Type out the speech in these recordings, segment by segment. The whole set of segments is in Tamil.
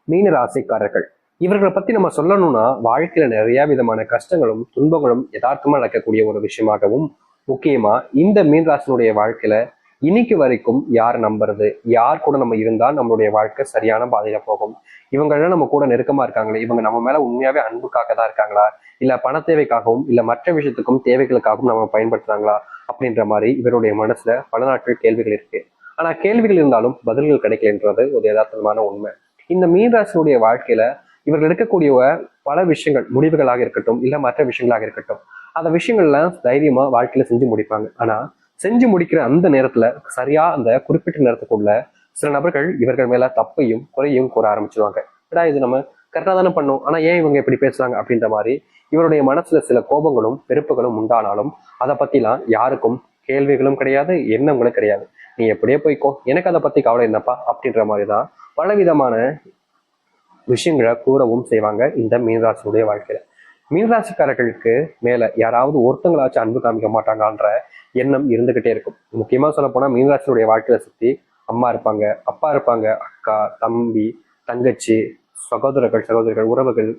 மீன ராசிக்காரர்கள். இவர்களை பத்தி நம்ம சொல்லணும்னா வாழ்க்கையில நிறைய விதமான கஷ்டங்களும் துன்பங்களும் யதார்த்தமா நடக்கக்கூடிய ஒரு விஷயமாகவும், முக்கியமா இந்த மீன ராசினுடைய வாழ்க்கையில இன்னைக்கு வரைக்கும் யார் நம்புறது, யார் கூட நம்ம இருந்தா நம்மளுடைய வாழ்க்கை சரியான பாதையில போகும், இவங்கெல்லாம் நம்ம கூட நெருக்கமா இருக்காங்களே, இவங்க நம்ம மேல உண்மையாவே அன்புக்காக தான் இருக்காங்களா, இல்ல பண தேவைக்காகவும் இல்ல மற்ற விஷயத்துக்கும் தேவைகளுக்காகவும் நம்ம பயன்படுத்துறாங்களா அப்படின்ற மாதிரி இவருடைய மனசுல பல நாட்கள் கேள்விகள் இருக்கு. ஆனா கேள்விகள் இருந்தாலும் பதில்கள் கிடைக்கலன்றது ஒரு யதார்த்தமான உண்மை. இந்த மீனராசினுடைய வாழ்க்கையில இவர்கள் எடுக்கக்கூடிய பல விஷயங்கள், முடிவுகளாக இருக்கட்டும் இல்ல மற்ற விஷயங்களாக இருக்கட்டும், அந்த விஷயங்கள்லாம் தைரியமா வாழ்க்கையில செஞ்சு முடிப்பாங்க. ஆனா செஞ்சு முடிக்கிற அந்த நேரத்துல சரியா அந்த குறிப்பிட்ட நேரத்துக்குள்ள சில நபர்கள் இவர்கள் மேல தப்பையும் குறையும் கூற ஆரம்பிச்சிருவாங்க. ஏடா இது நம்ம கரெக்டா தானே பண்ணோம், ஆனா ஏன் இவங்க இப்படி பேசுறாங்க அப்படின்ற மாதிரி இவருடைய மனசுல சில கோபங்களும் வெறுப்புகளும் உண்டானாலும் அதை பத்திலாம் யாருக்கும் கேள்விகளும் கிடையாது, எண்ணங்களும் கிடையாது. நீ எப்படியே போய்க்கோ, எனக்கு அதை பத்தி கவலை என்னப்பா அப்படின்ற மாதிரிதான் பலவிதமான விஷயங்களை கூறவும் செய்வாங்க இந்த மீனராசினுடைய வாழ்க்கையில. மீனராசிக்காரர்களுக்கு மேல யாராவது ஒருத்தங்களாச்சும் அன்பு காமிக்க மாட்டாங்கன்ற எண்ணம் இருந்துகிட்டே இருக்கும். முக்கியமா சொல்ல போனா மீனராசினுடைய வாழ்க்கையில சுத்தி அம்மா இருப்பாங்க, அப்பா இருப்பாங்க, அக்கா, தம்பி, தங்கச்சி, சகோதரர்கள், சகோதரிகள், உறவுகள்,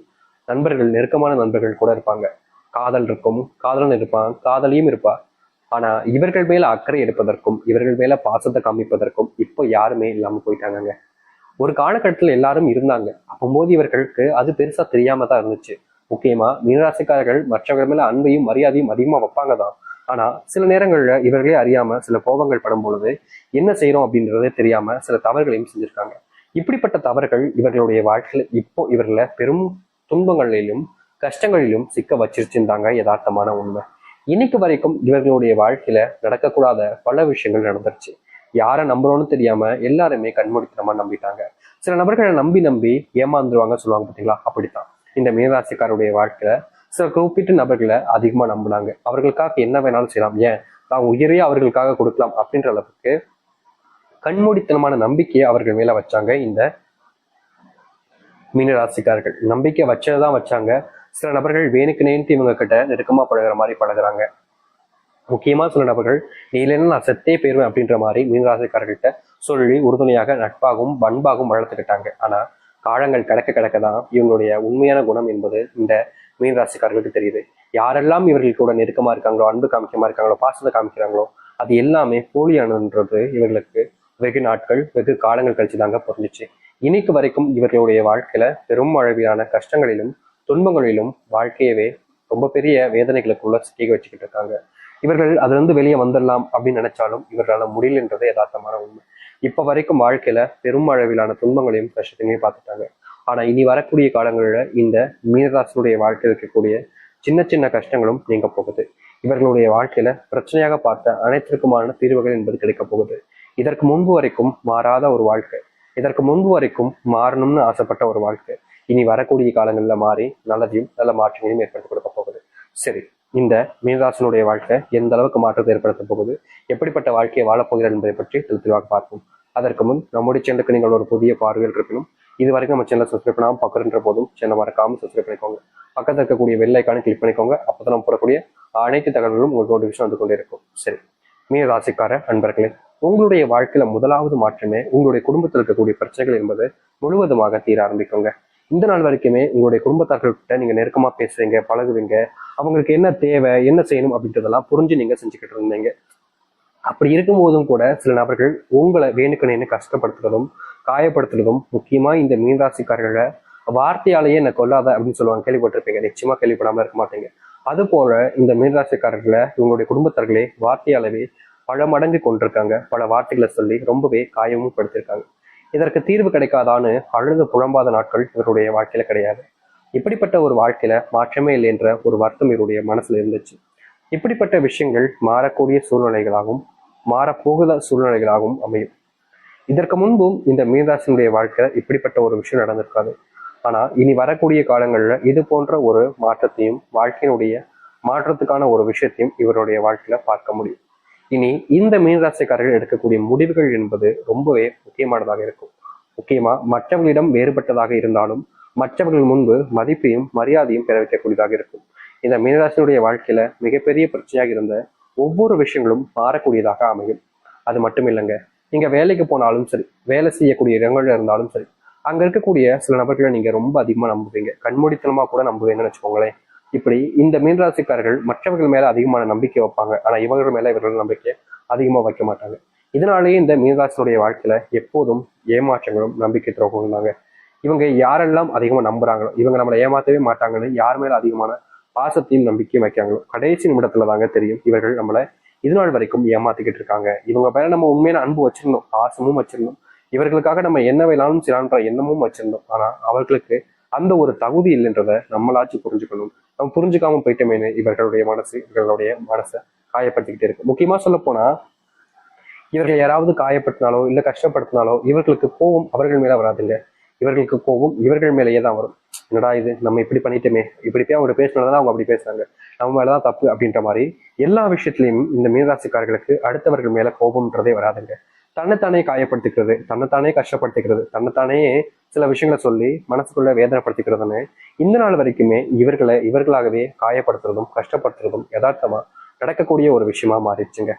நண்பர்கள், நெருக்கமான நண்பர்கள் கூட இருப்பாங்க. காதல் இருக்கும், காதலன் இருப்பான், காதலியும் இருப்பா. ஆனா இவர்கள் மேல அக்கறை எடுப்பதற்கும் இவர்கள் மேல பாசத்தை காமிப்பதற்கும் இப்போ யாருமே இல்லாம போயிட்டாங்க. ஒரு காலகட்டத்தில் எல்லாரும் இருந்தாங்க, அப்போது இவர்களுக்கு அது பெருசா தெரியாம தான் இருந்துச்சு. முக்கியமா மீனராசிக்காரர்கள் மற்றவர்கள் மேல அன்பையும் மரியாதையும் அதிகமா வைப்பாங்க தான். ஆனா சில நேரங்கள்ல இவர்களே அறியாம சில கோபங்கள் படும் பொழுது என்ன செய்யறோம் அப்படின்றதே தெரியாம சில தவறுகளையும் செஞ்சிருக்காங்க. இப்படிப்பட்ட தவறுகள் இவர்களுடைய வாழ்க்கையில இப்போ இவர்களை பெரும் துன்பங்களிலும் கஷ்டங்களிலும் சிக்க வச்சிருச்சுருந்தாங்க யதார்த்தமான உண்மை. இன்னைக்கு வரைக்கும் இவர்களுடைய வாழ்க்கையில நடக்கக்கூடாத பல விஷயங்கள் நடந்துருச்சு. யாரை நம்புறோம்னு தெரியாம எல்லாருமே கண்மூடித்தனமா நம்பிட்டாங்க. சில நபர்களை நம்பி நம்பி ஏமாந்துருவாங்க சொல்லுவாங்க பார்த்தீங்களா, அப்படித்தான் இந்த மீனராசிக்காருடைய வாழ்க்கையில சில குறிப்பிட்ட நபர்களை அதிகமா நம்பினாங்க. அவர்களுக்காக என்ன வேணாலும் செய்யலாம், ஏன் தான் உயிரையே அவர்களுக்காக கொடுக்கலாம் அப்படின்ற அளவுக்கு கண்மூடித்தனமான நம்பிக்கையை அவர்கள் மேல வச்சாங்க இந்த மீனராசிக்காரர்கள். நம்பிக்கை வச்சதான் வச்சாங்க. சில நபர்கள் வேணுக்கு நேர்த்து இவங்க கிட்ட நெருக்கமா பழகுற மாதிரி பழகுறாங்க. முக்கியமா சில நபர்கள் நீ இல்லைன்னா நான் செத்தே போயிருவேன் அப்படின்ற மாதிரி மீனராசிக்காரர்கள்ட்ட சொல்லி உறுதுணையாக நட்பாகவும் பண்பாகவும் வளர்த்துக்கிட்டாங்க. ஆனா காலங்கள் கிடக்க கிடக்கதான் இவங்களுடைய உண்மையான குணம் என்பது இந்த மீனராசிக்காரர்களுக்கு தெரியுது. யாரெல்லாம் இவர்கள் கூட நெருக்கமா இருக்காங்களோ, அன்பு காமிக்கமா இருக்காங்களோ, பாசத்தை காமிக்கிறாங்களோ, அது எல்லாமே போலியானன்றது இவர்களுக்கு வெகு நாட்கள் வெகு காலங்கள் கழிச்சு தாங்க புரிஞ்சிச்சு. இன்னைக்கு வரைக்கும் இவர்களுடைய வாழ்க்கையில பெரும் அளவிலான கஷ்டங்களிலும் துன்பங்களிலும் வாழ்க்கையவே ரொம்ப பெரிய வேதனைகளுக்குள்ள சிக்கி வச்சுக்கிட்டு இருக்காங்க. இவர்கள் அதுல இருந்து வெளியே வந்துடலாம் அப்படின்னு நினைச்சாலும் இவர்களால் முடியலன்றது யதார்த்தமான உண்மை. இப்ப வரைக்கும் வாழ்க்கையில பெரும் அளவிலான துன்பங்களையும் கஷ்டத்தையும் பார்த்துட்டாங்க. ஆனா இனி வரக்கூடிய காலங்களில் இந்த மீனராசினுடைய வாழ்க்கையில் இருக்கக்கூடிய சின்ன சின்ன கஷ்டங்களும் நீங்க போகுது. இவர்களுடைய வாழ்க்கையில பிரச்சனையாக பார்த்த அனைத்திற்குமான தீர்வுகள் என்பது கிடைக்க போகுது. இதற்கு முன்பு வரைக்கும் மாறாத ஒரு வாழ்க்கை, இதற்கு முன்பு வரைக்கும் மாறணும்னு ஆசைப்பட்ட ஒரு வாழ்க்கை இனி வரக்கூடிய காலங்கள்ல மாறி நல்லதையும் நல்ல மாற்றங்களையும் ஏற்படுத்தி கொடுக்க போகுது. சரி, இந்த மீனராசினுடைய வாழ்க்கை எந்த அளவுக்கு மாற்றத்தை ஏற்படுத்த போகுது, எப்படிப்பட்ட வாழ்க்கையை வாழப்போகிறார் என்பதை பற்றி தெளிவாக பார்ப்போம். அதற்கு முன் நம்முடைய சேனலுக்கு நீங்கள் ஒரு புதிய பார்வையில் இருப்பினும் இது வரைக்கும் நம்ம சேனலை சப்ஸ்கிரைப் பண்ணாமல் பக்கம்ன்ற போதும் சேனல் மறக்காமல் சப்ஸ்கிரைப் பண்ணிக்கோங்க. பக்கத்தில் இருக்கக்கூடிய பெல் ஐக்கானை கிளிக் பண்ணிக்கோங்க. அப்போதான் நம்ம போடக்கூடிய அனைத்து தகவல்களும் உங்களுக்கு நோட்டிஃபிகேஷன் வந்து கொண்டே இருக்கும். சரி, மீன ராசிக்கார அன்பர்களே, உங்களுடைய வாழ்க்கையில முதலாவது மாற்றமே உங்களுடைய குடும்பத்தில் இருக்கக்கூடிய பிரச்சனைகள் என்பது முழுவதுமாக தீர ஆரம்பிக்குங்க. இந்த நாள் வரைக்குமே உங்களுடைய குடும்பத்தார்கள்கிட்ட நீங்க நெருக்கமா பேசுவீங்க, பழகுவீங்க, அவங்களுக்கு என்ன தேவை, என்ன செய்யணும் அப்படின்றதெல்லாம் புரிஞ்சு நீங்க செஞ்சுக்கிட்டு இருந்தீங்க. அப்படி இருக்கும்போதும் கூட சில நபர்கள் உங்களை வேணுக்கணுன்னு கஷ்டப்படுத்துறதும் காயப்படுத்துறதும், முக்கியமா இந்த மீனராசிக்காரர்களை வார்த்தையாலேயே என்னை கொல்லாத அப்படின்னு சொல்லுவாங்க, கேள்விப்பட்டிருப்பீங்க. நிச்சயமா கேள்விப்படாம இருக்க மாட்டீங்க. அது போல இந்த மீனராசிக்காரர்களை இவங்களுடைய குடும்பத்தார்களே வார்த்தையாலவே பல மடங்கு கொண்டிருக்காங்க. பல வார்த்தைகளை சொல்லி ரொம்பவே காயமும் படுத்திருக்காங்க. இதற்கு தீர்வு கிடைக்காதான்னு அழுது புலம்பாத நாட்கள் இவருடைய வாழ்க்கையில கிடையாது. இப்படிப்பட்ட ஒரு வாழ்க்கையில மாற்றமே இல்லை என்ற ஒரு வருத்தம் இவருடைய மனசுல இருந்துச்சு. இப்படிப்பட்ட விஷயங்கள் மாறக்கூடிய சூழ்நிலைகளாகவும் மாறப்போகுத சூழ்நிலைகளாகவும் அமையும். இதற்கு முன்பும் இந்த மீனராசினுடைய வாழ்க்கை இப்படிப்பட்ட ஒரு விஷயம் நடந்திருக்காது. ஆனா இனி வரக்கூடிய காலங்கள்ல இது போன்ற ஒரு மாற்றத்தையும் வாழ்க்கையினுடைய மாற்றத்துக்கான ஒரு விஷயத்தையும் இவருடைய வாழ்க்கையில பார்க்க முடியும். இனி இந்த மீனராசிக்காரர்கள் எடுக்கக்கூடிய முடிவுகள் என்பது ரொம்பவே முக்கியமானதாக இருக்கும். முக்கியமா மற்றவர்களிடம் வேறுபட்டதாக இருந்தாலும் மற்றவர்கள் முன்பு மதிப்பையும் மரியாதையும் பெற வைக்கக்கூடியதாக இருக்கும். இந்த மீனராசினுடைய வாழ்க்கையில மிகப்பெரிய பிரச்சனையாக இருந்த ஒவ்வொரு விஷயங்களும் மாறக்கூடியதாக அமையும். அது மட்டும் இல்லைங்க, நீங்க வேலைக்கு போனாலும் சரி, வேலை செய்யக்கூடிய இடங்கள்ல இருந்தாலும் சரி, அங்க இருக்கக்கூடிய சில நபர்களை நீங்க ரொம்ப அதிகமா நம்புவீங்க, கண்மூடித்தனமா கூட நம்புவீங்கன்னு வச்சுக்கோங்களேன். இப்படி இந்த மீனராசிக்காரர்கள் மற்றவர்கள் மேல அதிகமான நம்பிக்கை வைப்பாங்க, ஆனா இவர்கள் மேல இவர்கள் நம்பிக்கை அதிகமா வைக்க மாட்டாங்க. இதனாலேயே இந்த மீனராசினுடைய வாழ்க்கையில எப்போதும் ஏமாற்றங்களும் நம்பிக்கை துரோகங்களும் தாங்க. இவங்க யாரெல்லாம் அதிகமா நம்புறாங்களோ, இவங்க நம்மளை ஏமாத்தவே மாட்டாங்கன்னு யார் மேல அதிகமான பாசத்தையும் நம்பிக்கையும் வைக்காங்களோ, கடைசி நிமிடத்துல தாங்க தெரியும் இவர்கள் நம்மளை இது நாள் வரைக்கும் ஏமாத்திக்கிட்டு இருக்காங்க. இவங்க மேல நம்ம உண்மையான அன்பு வச்சிருந்தோம், பாசமும் வச்சிருந்தோம், இவர்களுக்காக நம்ம என்ன வேணாலும் செய்யலான்ற எண்ணமும் வச்சிருந்தோம். ஆனா அவர்களுக்கு அந்த ஒரு தகுதி இல்லைன்றத நம்மளாச்சும் புரிஞ்சுக்கணும். நம்ம புரிஞ்சுக்காம போயிட்டோமேனு இவர்களுடைய மனசை காயப்படுத்திக்கிட்டே இருக்கு. முக்கியமா சொல்ல போனா, இவர்கள் யாராவது காயப்படுத்தினாலோ இல்ல கஷ்டப்படுத்தினாலோ இவர்களுக்கு கோபம் அவர்கள் மேல வராதுங்க. இவர்களுக்கு கோபம் இவர்கள் மேலேயே தான் வரும். என்னடா இது, நம்ம இப்படி பண்ணிட்டோமே, இப்படி போய் அவங்க பேசினதான் அவங்க அப்படி பேசுறாங்க, நம்ம மேலதான் தப்பு அப்படின்ற மாதிரி எல்லா விஷயத்திலையும் இந்த மீனராசிக்காரர்களுக்கு அடுத்தவர்கள் மேல கோபம்ன்றதே வராதுங்க. தன்னைத்தானே காயப்படுத்திக்கிறது, தன்னைத்தானே கஷ்டப்படுத்திக்கிறது, தன்னைத்தானே சில விஷயங்களை சொல்லி மனசுக்குள்ள வேதனைப்படுத்திக்கிறதுன்னு இந்த நாள் வரைக்குமே இவர்களாகவே காயப்படுத்துறதும் கஷ்டப்படுத்துறதும் யதார்த்தமா நடக்கக்கூடிய ஒரு விஷயமா மாறிடுச்சுங்க.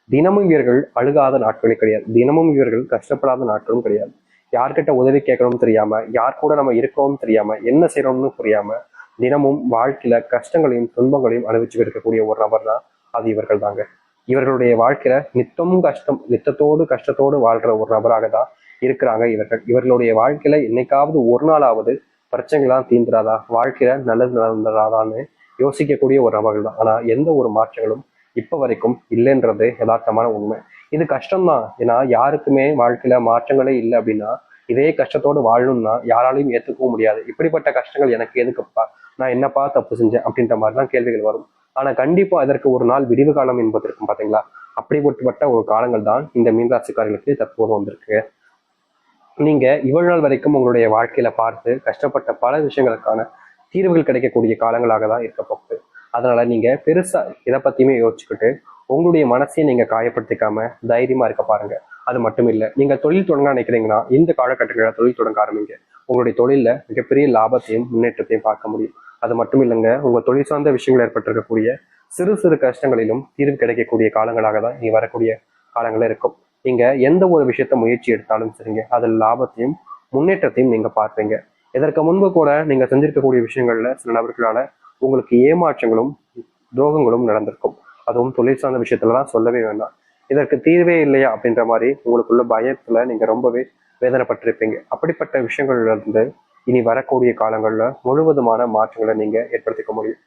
தினமும் இவர்கள் அழுகாத நாட்களே கிடையாது, தினமும் இவர்கள் கஷ்டப்படாத நாட்களும் கிடையாது. யார்கிட்ட உதவி கேட்கணும்னு தெரியாம, யார் கூட நம்ம இருக்கோம்னு தெரியாம, என்ன செய்யறோம்னு புரியாம தினமும் வாழ்க்கையில கஷ்டங்களையும் துன்பங்களையும் அனுபவிச்சு இருக்கக்கூடிய ஒரு நபர் தான் அது இவர்கள் தாங்க. இவர்களுடைய வாழ்க்கையில நித்தமும் கஷ்டம், நித்தத்தோடு கஷ்டத்தோடு வாழ்ற ஒரு நபராக தான் இருக்கிறாங்க இவர்கள். இவர்களுடைய வாழ்க்கையில என்னைக்காவது ஒரு நாளாவது பிரச்சனைகள்லாம் தீந்துராதா, வாழ்க்கையில நல்லது நடந்துராதான்னு யோசிக்கக்கூடிய ஒரு நபர்கள் தான். ஆனா எந்த ஒரு மாற்றங்களும் இப்ப வரைக்கும் இல்லைன்றது யதார்த்தமான உண்மை. இது கஷ்டம்தான், ஏன்னா யாருக்குமே வாழ்க்கையில மாற்றங்களே இல்லை அப்படின்னா இதே கஷ்டத்தோடு வாழணும்னா யாராலையும் ஏத்துக்கவும் முடியாது. இப்படிப்பட்ட கஷ்டங்கள் எனக்கு எதுக்குப்பா, நான் என்னப்பா தப்பு செஞ்சேன் அப்படின்ற மாதிரிலாம் கேள்விகள் வரும். ஆனா கண்டிப்பா அதற்கு ஒரு நாள் விடிவு காலம் என்பது இருக்கும் பாத்தீங்களா, அப்படிப்பட்ட ஒரு காலங்கள் தான் இந்த மீனராசிக்காரர்களுக்கு தற்போது வந்திருக்கு. நீங்க இவ்வளவு நாள் வரைக்கும் உங்களுடைய வாழ்க்கையில பார்த்து கஷ்டப்பட்ட பல விஷயங்களுக்கான தீர்வுகள் கிடைக்கக்கூடிய காலங்களாக தான் இருக்க போகுது. அதனால நீங்க பெருசா இதை பத்தியுமே யோசிச்சுக்கிட்டு உங்களுடைய மனசையும் நீங்க காயப்படுத்திக்காம தைரியமா இருக்க பாருங்க. அது மட்டும் இல்ல, நீங்க தொழில் தொடங்க நினைக்கிறீங்கன்னா இந்த காலகட்டங்களில் தொழில் தொடங்க ஆரம்பிங்க. உங்களுடைய தொழில மிகப்பெரிய லாபத்தையும் முன்னேற்றத்தையும் பார்க்க முடியும். அது மட்டும் இல்லைங்க, உங்க தொழில் சார்ந்த விஷயங்கள் ஏற்பட்டிருக்கக்கூடிய சிறு சிறு கஷ்டங்களிலும் தீர்வு கிடைக்கக்கூடிய காலங்களாக தான் நீ வரக்கூடிய காலங்களே இருக்கும். நீங்க எந்த ஒரு விஷயத்த முயற்சி எடுத்தாலும் சரிங்க, அதில் லாபத்தையும் முன்னேற்றத்தையும் நீங்க பார்ப்பீங்க. இதற்கு முன்பு கூட நீங்க செஞ்சிருக்கக்கூடிய விஷயங்கள்ல சில நபர்களால உங்களுக்கு ஏமாற்றங்களும் துரோகங்களும் நடந்திருக்கும். அதுவும் தொழில் சார்ந்த விஷயத்துலதான் சொல்லவே வேண்டாம். இதற்கு தீர்வே இல்லையா அப்படின்ற மாதிரி உங்களுக்குள்ள பயத்துல நீங்க ரொம்பவே வேதனைப்பட்டிருப்பீங்க. அப்படிப்பட்ட விஷயங்கள்ல இருந்து இனி வரக்கூடிய காலங்கள்ல முழுவதுமான மாற்றங்களை நீங்க ஏற்படுத்திக்க முடியும்.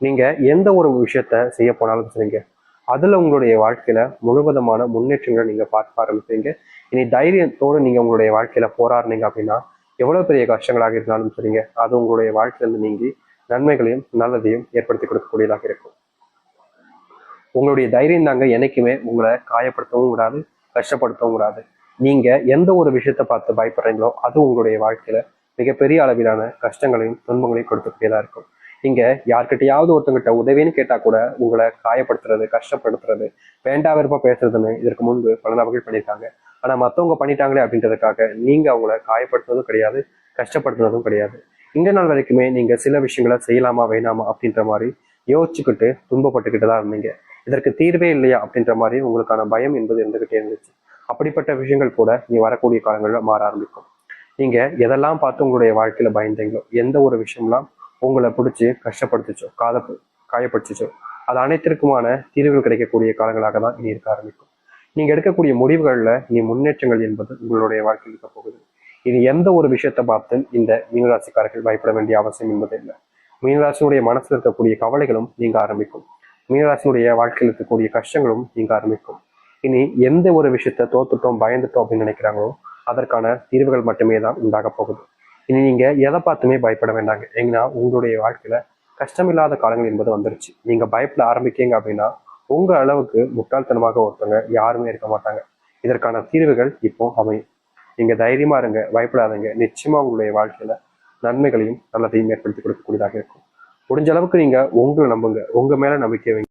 நீங்க எந்த ஒரு விஷயத்த செய்ய போனாலும் சரிங்க, அதுல உங்களுடைய வாழ்க்கையில முழுவதுமான முன்னேற்றங்களை நீங்க பார்க்க ஆரம்பிப்பீங்க. இனி தைரியத்தோடு நீங்க உங்களுடைய வாழ்க்கையில போராடுனீங்க அப்படின்னா எவ்வளவு பெரிய கஷ்டங்களாக இருந்தாலும் சரிங்க, அது உங்களுடைய வாழ்க்கையிலிருந்து நீங்கி நன்மைகளையும் நல்லதையும் ஏற்படுத்தி கொடுக்கக்கூடியதாக இருக்கும். உங்களுடைய தைரியம் தாங்க என்னைக்குமே உங்களை காயப்படுத்தவும் கூடாது, கஷ்டப்படுத்தவும் கூடாது. நீங்க எந்த ஒரு விஷயத்த பார்த்து பயப்படுறீங்களோ அது உங்களுடைய வாழ்க்கையில மிகப்பெரிய அளவிலான கஷ்டங்களையும் துன்பங்களையும் கொடுக்கக்கூடியதா இருக்கும். நீங்க யார்கிட்டயாவது ஒருத்தங்கிட்ட உதவின்னு கேட்டா கூட உங்களை காயப்படுத்துறது, கஷ்டப்படுத்துறது, வேண்டா விருப்பம் பேசுறதுன்னு இதற்கு முன்பு பல நபர்கள் பண்ணியிருக்காங்க. ஆனா மத்தவங்க பண்ணிட்டாங்களே அப்படின்றதுக்காக நீங்க அவங்கள காயப்படுத்துறதும் கிடையாது, கஷ்டப்படுத்துறதும் கிடையாது. இந்த நாள் வரைக்குமே நீங்க சில விஷயங்களை செய்யலாமா வேணாமா அப்படின்ற மாதிரி யோசிச்சுக்கிட்டு துன்பப்பட்டுக்கிட்டு தான் இருந்தீங்க. இதற்கு தீர்வே இல்லையா அப்படின்ற மாதிரி உங்களுக்கான பயம் என்பது இருந்துகிட்டே இருந்துச்சு. அப்படிப்பட்ட விஷயங்கள் கூட நீ வரக்கூடிய காலங்களில் மாற ஆரம்பிக்கும். நீங்க எதெல்லாம் பார்த்து உங்களுடைய வாழ்க்கையில பயந்தீங்களோ, எந்த ஒரு விஷயம்லாம் உங்களை பிடிச்சி கஷ்டப்படுத்துச்சோ, காயப்படுத்துச்சோ, அது அனைத்திற்குமான தீர்வுகள் கிடைக்கக்கூடிய காலங்களாக தான் இனி இருக்க ஆரம்பிக்கும். நீங்க எடுக்கக்கூடிய முடிவுகள்ல இனி முன்னேற்றங்கள் என்பது உங்களுடைய வாழ்க்கையில் இருக்க போகுது. இது எந்த ஒரு விஷயத்தை பார்த்து இந்த மீனராசிக்காரர்கள் பயப்பட வேண்டிய அவசியம் என்பது இல்லை. மீனராசியுடைய மனசுல இருக்கக்கூடிய கவலைகளும் நீங்க ஆரம்பிக்கும். மீனராசியுடைய வாழ்க்கையில் இருக்கக்கூடிய கஷ்டங்களும் நீங்க ஆரம்பிக்கும். இனி எந்த ஒரு விஷயத்த தோத்துட்டோம், பயந்துட்டோம் அப்படின்னு நினைக்கிறாங்களோ அதற்கான தீர்வுகள் மட்டுமே தான் உண்டாக போகுது. இனி நீங்க எதை பார்த்துமே பயப்பட வேண்டாங்க. ஏன்னா உங்களுடைய வாழ்க்கையில கஷ்டமில்லாத காலங்கள் என்பது வந்துருச்சு. நீங்க பயப்பட ஆரம்பிக்கீங்க அப்படின்னா உங்க அளவுக்கு முட்டாள்தனமாக ஒருத்தவங்க யாருமே இருக்க மாட்டாங்க. இதற்கான தீர்வுகள் இப்போ அமையும். நீங்க தைரியமா இருங்க, பயப்படாதீங்க. நிச்சயமா உங்களுடைய வாழ்க்கையில நன்மைகளையும் நல்லதையும் ஏற்படுத்தி கொடுக்கக்கூடியதாக இருக்கும். முடிஞ்ச அளவுக்கு நீங்க உங்களை நம்புங்க, உங்க மேல நம்பிக்கை வைங்க.